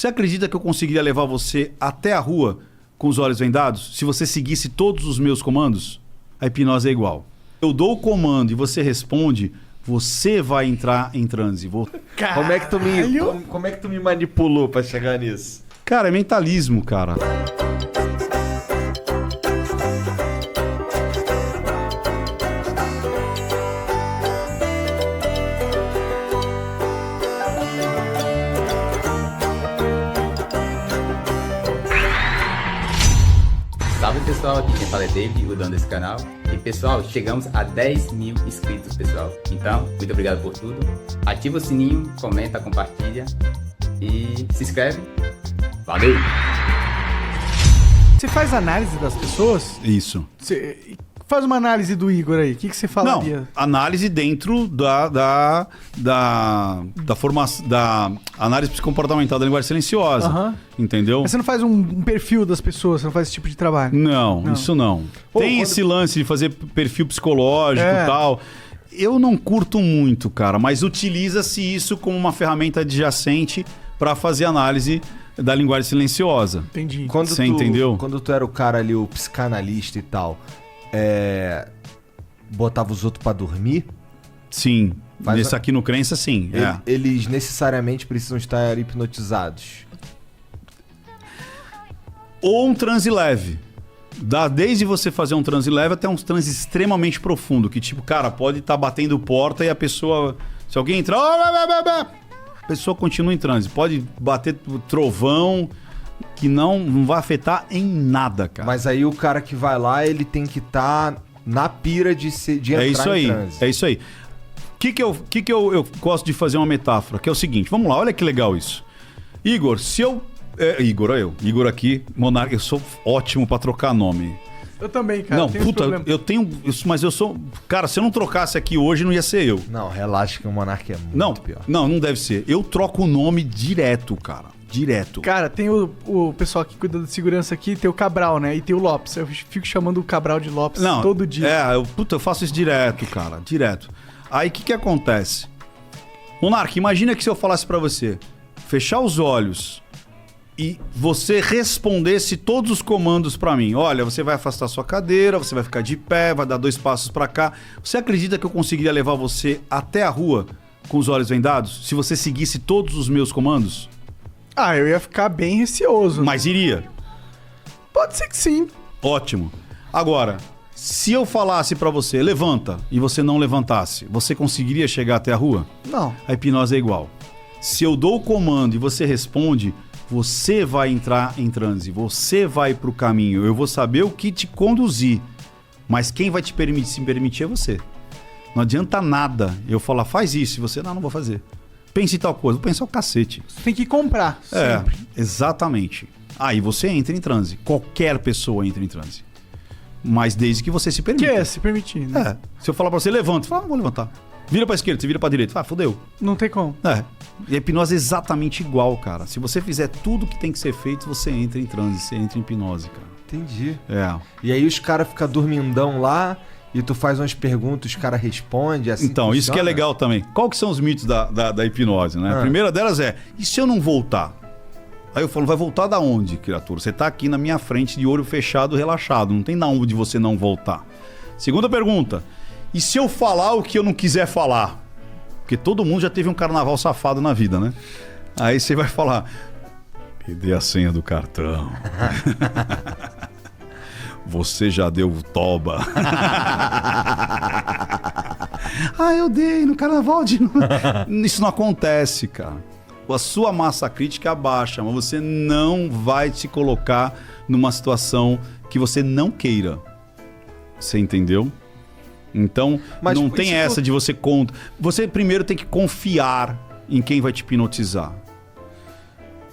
Você acredita que eu conseguiria levar você até a rua com os olhos vendados se você seguisse todos os meus comandos? A hipnose é igual. Eu dou o comando e você responde, você vai entrar em transe. Como é que tu me manipulou pra chegar nisso? Cara, é mentalismo, cara. Salve pessoal, aqui quem fala é David, o dono desse canal. E pessoal, chegamos a 10 mil inscritos, pessoal. Então, muito obrigado por tudo. Ativa o sininho, comenta, compartilha e se inscreve. Valeu! Você faz análise das pessoas? Isso. Você faz uma análise do Igor aí. O que você falaria? Não, análise dentro da formação, da análise psicomportamental da linguagem silenciosa. Aham. Entendeu? Mas você não faz um perfil das pessoas, você não faz esse tipo de trabalho? Não, isso não. Tem esse lance de fazer perfil psicológico e tal. Eu não curto muito, cara, mas utiliza-se isso como uma ferramenta adjacente para fazer análise da linguagem silenciosa. Entendi. Você entendeu? Quando tu era o cara ali, o psicanalista e tal, botava os outros pra dormir? Sim. Nesse aqui no Crença, sim. Eles necessariamente precisam estar hipnotizados. Ou um transe leve. Desde você fazer um transe leve até um transe extremamente profundo. Que tipo, cara, pode estar batendo porta e a pessoa... Se alguém entrar... A pessoa continua em transe. Pode bater trovão, que não vai afetar em nada, cara. Mas aí o cara que vai lá, ele tem que estar na pira de entrar em transe. É isso aí. O que eu gosto de fazer uma metáfora? Que é o seguinte, vamos lá, olha que legal isso. Igor, se eu... Igor aqui, Monarca, eu sou ótimo pra trocar nome. Eu também, cara. Não, puta, eu tenho... Mas eu sou... Cara, se eu não trocasse aqui hoje, não ia ser eu. Não, relaxa que o Monarca é muito pior. Não deve ser. Eu troco o nome direto, cara. Direto. Cara, tem o pessoal que cuida da segurança aqui, tem o Cabral, né? E tem o Lopes. Eu fico chamando o Cabral de Lopes todo dia. Eu faço isso direto, cara. Direto. Aí, o que acontece? Monarca, imagina que se eu falasse pra você, fechar os olhos e você respondesse todos os comandos pra mim. Olha, você vai afastar sua cadeira, você vai ficar de pé, vai dar 2 passos pra cá. Você acredita que eu conseguiria levar você até a rua com os olhos vendados se você seguisse todos os meus comandos? Eu ia ficar bem receoso. Mas iria? Pode ser que sim. Ótimo. Agora, se eu falasse pra você, levanta, e você não levantasse, você conseguiria chegar até a rua? Não. A hipnose é igual. Se eu dou o comando e você responde, você vai entrar em transe, você vai pro caminho, eu vou saber o que te conduzir. Mas quem vai se permitir é você. Não adianta nada eu falar, faz isso, e você, não vou fazer. Pense em tal coisa, vou pensar o cacete. Você tem que comprar, sempre. Exatamente. Aí você entra em transe. Qualquer pessoa entra em transe. Mas desde que você se permita. Se permitir, né? Se eu falar pra você, levanta. Você fala, não vou levantar. Vira pra esquerda, você vira pra direita. Fodeu. Não tem como. E a hipnose é exatamente igual, cara. Se você fizer tudo que tem que ser feito, você entra em transe, você entra em hipnose, cara. Entendi. E aí os caras ficam dormindão lá e tu faz umas perguntas, os caras respondem, assim. Então, isso que é legal também. Qual que são os mitos da hipnose, né? A primeira delas é, e se eu não voltar? Aí eu falo, vai voltar da onde, criatura? Você tá aqui na minha frente de olho fechado, relaxado. Não tem na onde você não voltar. Segunda pergunta, e se eu falar o que eu não quiser falar? Porque todo mundo já teve um carnaval safado na vida, né? Aí você vai falar, me dê a senha do cartão. Você já deu toba. Eu dei no carnaval de novo. Isso não acontece, cara. A sua massa crítica abaixa, mas você não vai te colocar numa situação que você não queira. Você entendeu? Então, mas não tem essa de você conta. Você primeiro tem que confiar em quem vai te hipnotizar.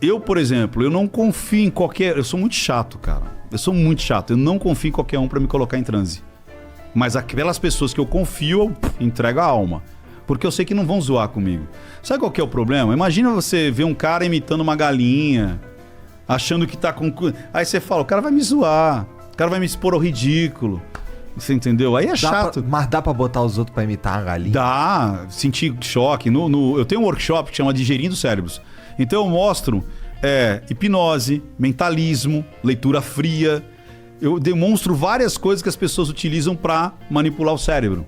Eu, por exemplo, eu não confio em qualquer... Eu sou muito chato, cara. Eu sou muito chato. Eu não confio em qualquer um pra me colocar em transe. Mas aquelas pessoas que eu confio, eu entrego a alma. Porque eu sei que não vão zoar comigo. Sabe qual que é o problema? Imagina você ver um cara imitando uma galinha, achando que tá com... Aí você fala, o cara vai me zoar, o cara vai me expor ao ridículo. Você entendeu? Aí é chato. Mas dá pra botar os outros pra imitar uma galinha? Dá, sentir choque. Eu tenho um workshop que chama Digerindo Cérebros. Então eu mostro hipnose, mentalismo, leitura fria. Eu demonstro várias coisas que as pessoas utilizam para manipular o cérebro.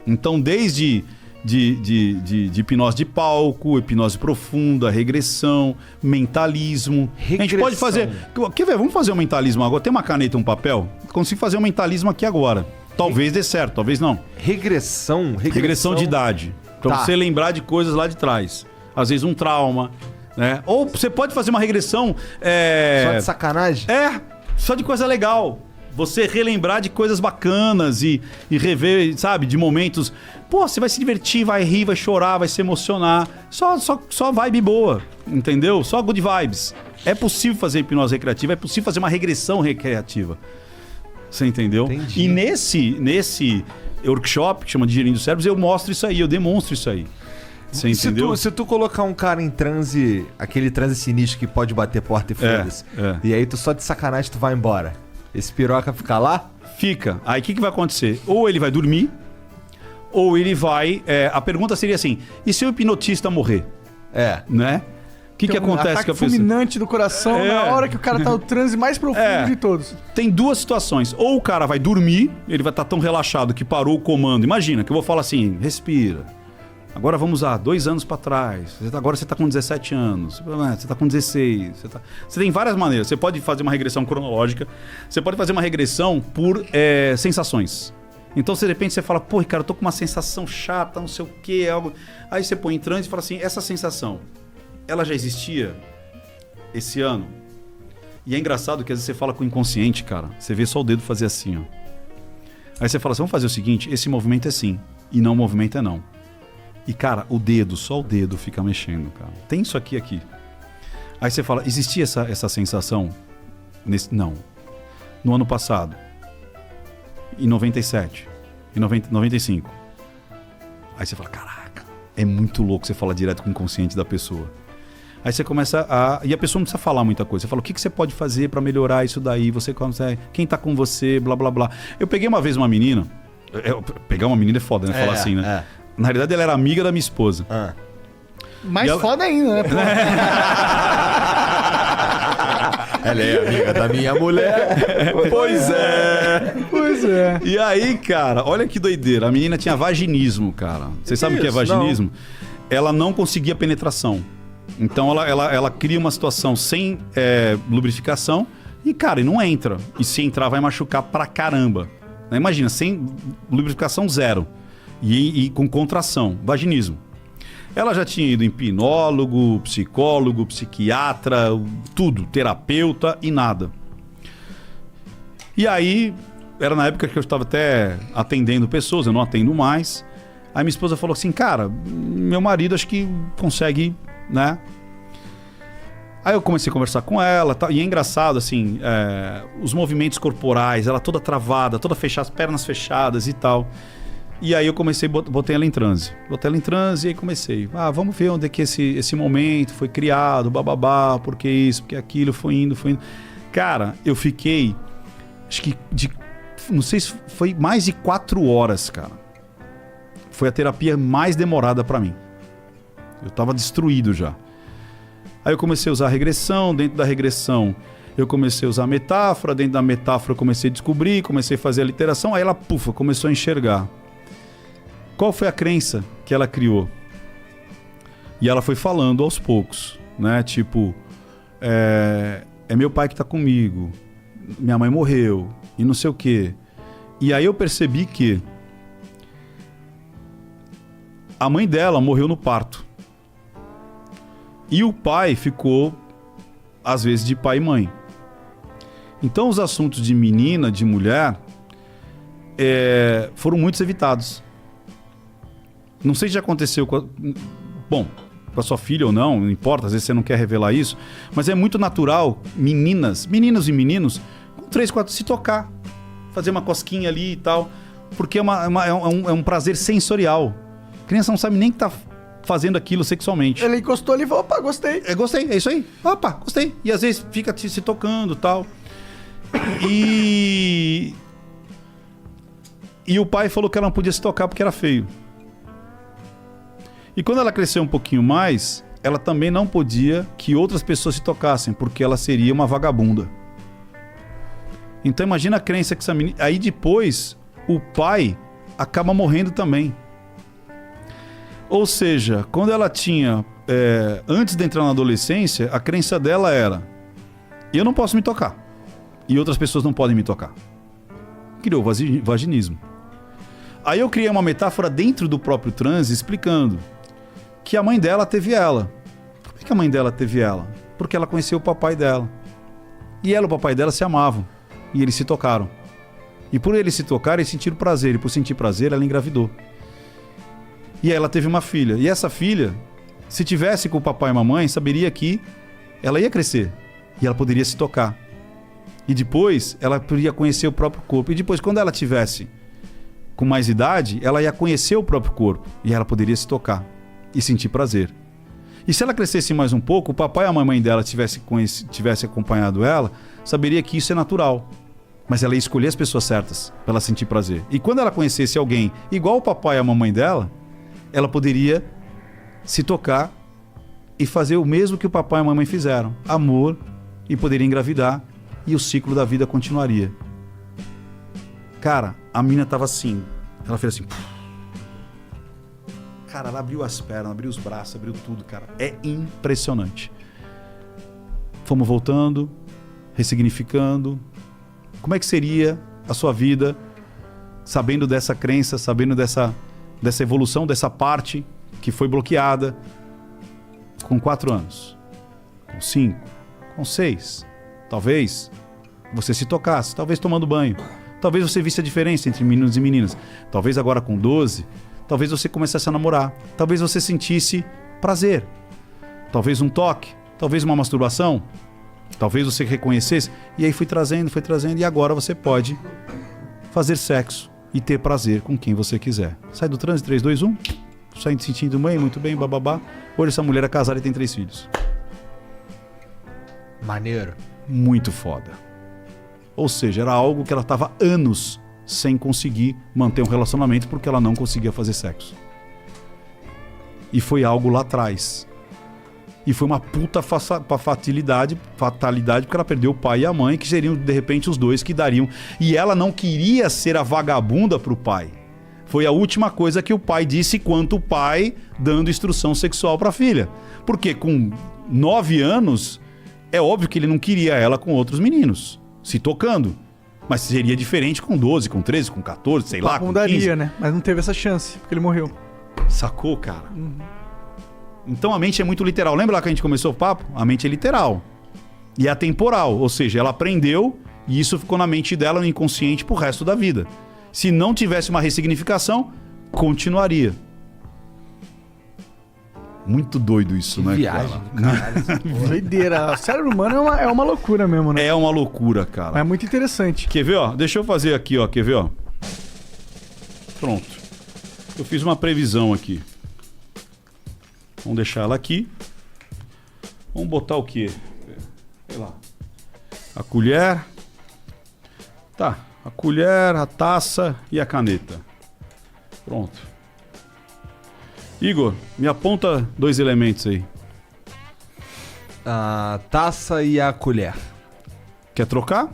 Então, desde de hipnose de palco, hipnose profunda, regressão, mentalismo. A gente pode fazer... Quer ver? Vamos fazer um mentalismo agora. Tem uma caneta e um papel? Consigo fazer um mentalismo aqui agora. Talvez dê certo, talvez não. Regressão de idade. Pra você lembrar de coisas lá de trás. Às vezes um trauma, né? Ou você pode fazer uma regressão... Só de sacanagem? Só de coisa legal. Você relembrar de coisas bacanas e rever, sabe, de momentos... Pô, você vai se divertir, vai rir, vai chorar, vai se emocionar. Só vibe boa, entendeu? Só good vibes. É possível fazer hipnose recreativa, é possível fazer uma regressão recreativa. Você entendeu? Entendi. E nesse workshop, que chama de Gerindo Cérebros, eu mostro isso aí, eu demonstro isso aí. Você entendeu? Se tu colocar um cara em transe, aquele transe sinistro que pode bater porta e foda-se, e aí tu só de sacanagem tu vai embora, esse piroca fica lá? Fica. Aí o que vai acontecer? Ou ele vai dormir, ou ele vai... a pergunta seria assim, e se o hipnotista morrer? Né? O que acontece com a pessoa? Fulminante do coração na hora que o cara tá no transe mais profundo de todos. Tem duas situações. Ou o cara vai dormir, ele vai estar tão relaxado que parou o comando. Imagina que eu vou falar assim, respira. Agora vamos 2 anos para trás. Agora você tá com 17 anos. Você tá com 16. Você tem várias maneiras. Você pode fazer uma regressão cronológica. Você pode fazer uma regressão por sensações. Então, se de repente você fala, pô, cara, eu tô com uma sensação chata, não sei o quê, algo. Aí você põe em transe e fala assim, essa sensação, ela já existia esse ano? E é engraçado que às vezes você fala com o inconsciente, cara. Você vê só o dedo fazer assim, ó. Aí você fala assim, vamos fazer o seguinte, esse movimento é sim, e não o movimento é não. E, cara, só o dedo fica mexendo, cara. Tem isso aqui. Aí você fala, existia essa sensação? Não. No ano passado. Em 97. Em 95. Aí você fala, caraca, é muito louco você falar direto com o inconsciente da pessoa. Aí você começa e a pessoa não precisa falar muita coisa. Você fala, o que você pode fazer pra melhorar isso daí? Você consegue... Quem tá com você? Blá, blá, blá. Eu peguei uma vez uma menina... Pegar uma menina é foda, né? Falar assim, né? Na realidade, ela era amiga da minha esposa. Mais foda ainda, né? Ela é amiga da minha mulher. Pois é. Pois é. E aí, cara, olha que doideira. A menina tinha vaginismo, cara. Vocês sabem o que é vaginismo? Não. Ela não conseguia penetração. Então, ela cria uma situação sem lubrificação e, cara, e não entra. E se entrar, vai machucar pra caramba. Imagina, sem lubrificação, zero. E com contração, vaginismo. Ela já tinha ido em hipnólogo, psicólogo, psiquiatra, tudo, terapeuta e nada. E aí, era na época que eu estava até atendendo pessoas, eu não atendo mais. Aí minha esposa falou assim, cara, meu marido acho que consegue, né? Aí eu comecei a conversar com ela, e é engraçado, assim, os movimentos corporais, ela toda travada, toda fechada, as pernas fechadas e tal. E aí eu comecei, botei ela em transe. Botei ela em transe e aí comecei. Vamos ver onde é que esse momento foi criado, bababá, porque isso, porque aquilo, foi indo. Cara, eu fiquei, acho que não sei se foi mais de 4 horas, cara. Foi a terapia mais demorada pra mim. Eu tava destruído já. Aí eu comecei a usar a regressão, dentro da regressão eu comecei a usar a metáfora, dentro da metáfora eu comecei a descobrir, comecei a fazer a literação, aí ela, começou a enxergar. Qual foi a crença que ela criou? E ela foi falando aos poucos, né? Tipo, é meu pai que tá comigo, minha mãe morreu, e não sei o quê. E aí eu percebi que a mãe dela morreu no parto. E o pai ficou, às vezes, de pai e mãe. Então os assuntos de menina, de mulher, foram muitos evitados. Não sei se já aconteceu com a sua filha ou não importa, às vezes você não quer revelar isso, mas é muito natural meninos e meninos com 3, 4 se tocar, fazer uma cosquinha ali e tal, porque é um prazer sensorial. A criança não sabe nem que tá fazendo aquilo sexualmente. Ele encostou ali e falou, opa, gostei. Gostei, é isso aí. Opa, gostei. E às vezes fica se tocando e tal. E o pai falou que ela não podia se tocar porque era feio. E quando ela cresceu um pouquinho mais, ela também não podia que outras pessoas se tocassem, porque ela seria uma vagabunda. Então imagina a crença que essa menina... Aí depois, o pai acaba morrendo também. Ou seja, quando ela tinha... antes de entrar na adolescência, a crença dela era: eu não posso me tocar. E outras pessoas não podem me tocar. Criou vaginismo. Aí eu criei uma metáfora dentro do próprio transe explicando que a mãe dela teve ela. Por que a mãe dela teve ela? Porque ela conheceu o papai dela. E ela e o papai dela se amavam. E eles se tocaram. E por eles se tocarem, eles sentiram prazer. E por sentir prazer, ela engravidou. E aí ela teve uma filha. E essa filha, se tivesse com o papai e a mamãe, saberia que ela ia crescer. E ela poderia se tocar. E depois, ela poderia conhecer o próprio corpo. E depois, quando ela tivesse com mais idade, ela ia conhecer o próprio corpo. E ela poderia se tocar e sentir prazer. E se ela crescesse mais um pouco, o papai e a mamãe dela tivesse acompanhado ela, saberia que isso é natural. Mas ela ia escolher as pessoas certas para ela sentir prazer. E quando ela conhecesse alguém igual o papai e a mamãe dela, ela poderia se tocar e fazer o mesmo que o papai e a mamãe fizeram. Amor, e poderia engravidar. E o ciclo da vida continuaria. Cara, a menina tava assim. Ela fez assim. Cara, ela abriu as pernas, abriu os braços, abriu tudo, cara. É impressionante. Fomos voltando, ressignificando. Como é que seria a sua vida sabendo dessa crença, sabendo dessa evolução, dessa parte que foi bloqueada com 4 anos, com 5, com 6. Talvez você se tocasse, talvez tomando banho. Talvez você visse a diferença entre meninos e meninas. Talvez agora com 12, talvez você começasse a namorar. Talvez você sentisse prazer. Talvez um toque, talvez uma masturbação. Talvez você reconhecesse. E aí fui trazendo. E agora você pode fazer sexo e ter prazer com quem você quiser. Sai do transe, 3, 2, 1. Sai sentindo bem, muito bem, bababá. Hoje essa mulher é casada e tem 3 filhos. Maneiro. Muito foda. Ou seja, era algo que ela estava anos sem conseguir manter um relacionamento porque ela não conseguia fazer sexo. E foi algo lá atrás. E foi uma puta fatalidade porque ela perdeu o pai e a mãe, que seriam de repente os dois que dariam. E ela não queria ser a vagabunda pro pai. Foi a última coisa que o pai disse quanto o pai dando instrução sexual pra filha. Porque com 9 anos, é óbvio que ele não queria ela com outros meninos, se tocando. Mas seria diferente com 12, com 13, com 14, sei lá, com 15. Daria, né? Mas não teve essa chance, porque ele morreu. Sacou, cara? Então a mente é muito literal. Lembra lá que a gente começou o papo? A mente é literal. E é atemporal. Ou seja, ela aprendeu e isso ficou na mente dela, no inconsciente, pro resto da vida. Se não tivesse uma ressignificação, continuaria. Muito doido isso, que né, viagem, cara? Doideira. O cérebro humano é uma loucura mesmo, né? É uma loucura, cara. É muito interessante. Quer ver, ó? Deixa eu fazer aqui, ó. Quer ver, ó? Pronto. Eu fiz uma previsão aqui. Vamos deixar ela aqui. Vamos botar o quê? Sei lá. A colher. Tá. A colher, a taça e a caneta. Pronto. Igor, me aponta 2 elementos aí. A taça e a colher. Quer trocar?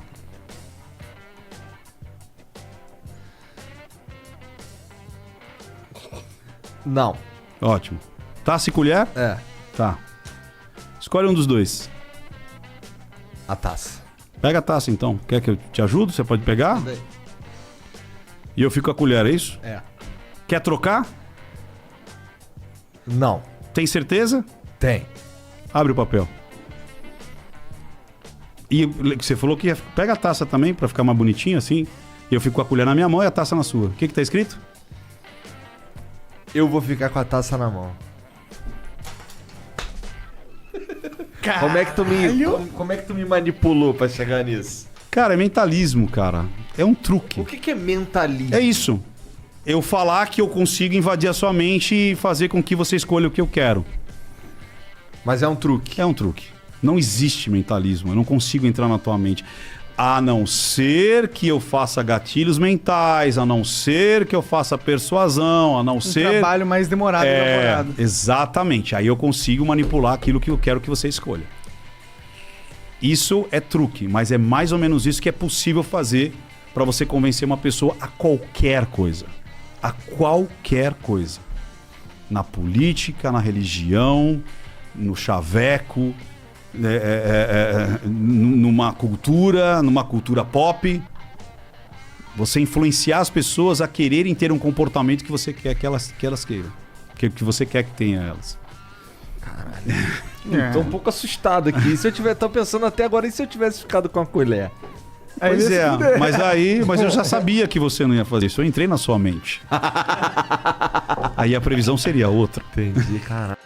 Não. Ótimo. Taça e colher? É. Tá. Escolhe um dos 2. A taça. Pega a taça então. Quer que eu te ajude? Você pode pegar? E eu fico com a colher, é isso? É. Quer trocar? Não. Tem certeza? Tem. Abre o papel. E você falou que pega a taça também pra ficar mais bonitinho assim. E eu fico com a colher na minha mão e a taça na sua. O que tá escrito? Eu vou ficar com a taça na mão. Caralho. Como é que tu me manipulou pra chegar nisso? Cara, é mentalismo, cara. É um truque. O que é mentalismo? É isso. Eu falar que eu consigo invadir a sua mente e fazer com que você escolha o que eu quero. Mas é um truque. É um truque. Não existe mentalismo. Eu não consigo entrar na tua mente. A não ser que eu faça gatilhos mentais, a não ser que eu faça persuasão, a não ser... trabalho mais demorado e elaborado. Exatamente. Aí eu consigo manipular aquilo que eu quero que você escolha. Isso é truque, mas é mais ou menos isso que é possível fazer para você convencer uma pessoa a qualquer coisa. A qualquer coisa. Na política, na religião, no chaveco... numa cultura pop, você influenciar as pessoas a quererem ter um comportamento que você quer que elas queiram, que você quer que tenha elas. Caralho. Tô um pouco assustado aqui. Se eu tiver, tô pensando até agora, e se eu tivesse ficado com a colher? Pois mas eu já sabia que você não ia fazer isso. Eu entrei na sua mente. Aí a previsão seria outra. Entendi, caralho.